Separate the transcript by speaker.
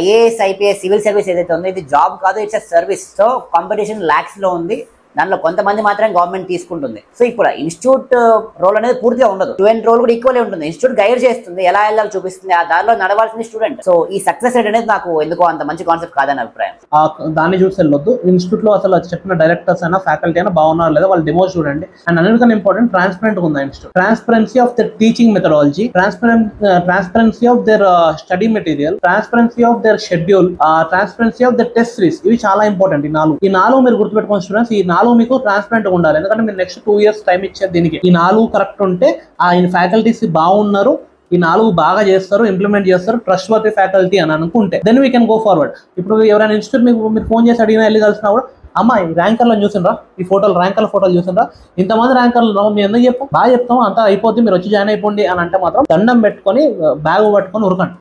Speaker 1: IAS IPS civil service ఏదైతే ఉందో ఇది జాబ్ కాదు, it's service. So competition lakhs లో ఉంది, దానిలో కొంతమంది మాత్రం గవర్నమెంట్ తీసుకుంటుంది. సో ఇప్పుడు ఇన్స్టిట్యూట్ రోల్ అనేది పూర్తిగా ఉండదు, స్టూడెంట్ రోల్ కూడా ఈక్వల్ ఉంటుంది. ఇన్స్టిట్యూట్ గైడ్ చేస్తుంది, ఎలా వెళ్ళాలి చూపిస్తుంది, ఆ దారిలో నడవాల్సింది స్టూడెంట్. సో ఈ సక్సెస్ రేట్ అనేది నాకు ఎందుకో అంత మంచి కాన్సెప్ట్ కాదని అభిప్రాయం.
Speaker 2: దాన్ని చూసి వెళ్ళొద్దు. ఇన్స్టిట్యూట్ లో అసలు చెప్పిన డైరెక్టర్స్ అయినా ఫ్యాకల్టీ అయినా బాగున్నారు లేదా వాళ్ళు డెమో చూడండి. అండ్ అన్నిటికన్నా ఇంపార్టెంట్ ట్రాన్స్పరెంట్ ఉంది institute. Transparency of their teaching methodology, transparency of their study material, transparency of their schedule, transparency of their test series. ఇవి చాలా ఇంపార్టెంట్. ఈ నాలుగు మీరు గుర్తుపెట్టుకోండి స్టూడెంట్స్. ఈ నాలుగు మీకు ట్రాన్స్పరెంట్ గా ఉండాలి, ఎందుకంటే మీరు నెక్స్ట్ 2 years టైం ఇచ్చేది దీనికి. ఈ నాలుగు కరెక్ట్ ఉంటే ఆ ఫ్యాకల్టీస్ బాగున్నారు, ఈ నాలుగు బాగా చేస్తారు, ఇంప్లిమెంట్ చేస్తారు, ట్రస్ట్ వర్తీ ఫ్యాకల్టీ అని అనుకుంటే then we can go forward. ఇప్పుడు ఎవరైనా ఇన్స్టిట్యూట్ మీరు ఫోన్ చేసి అడిగినా వెళ్ళి కలిసినా కూడా అమ్మా ఈ ర్యాంకర్లను చూసిండ్రా, ఈ ఫోటోలు ర్యాంకర్ల ఫోటోలు చూసిండ్రా, ఇంతమంది ర్యాంకర్లు మీరు ఎందుకు చెప్తాం, బాగా చెప్తాం, అంతా అయిపోద్ది, మీరు వచ్చి జాయిన్ అయిపోండి అని అంటే మాత్రం దండం పెట్టుకొని బ్యాగ్ పట్టుకొని ఉరకండి.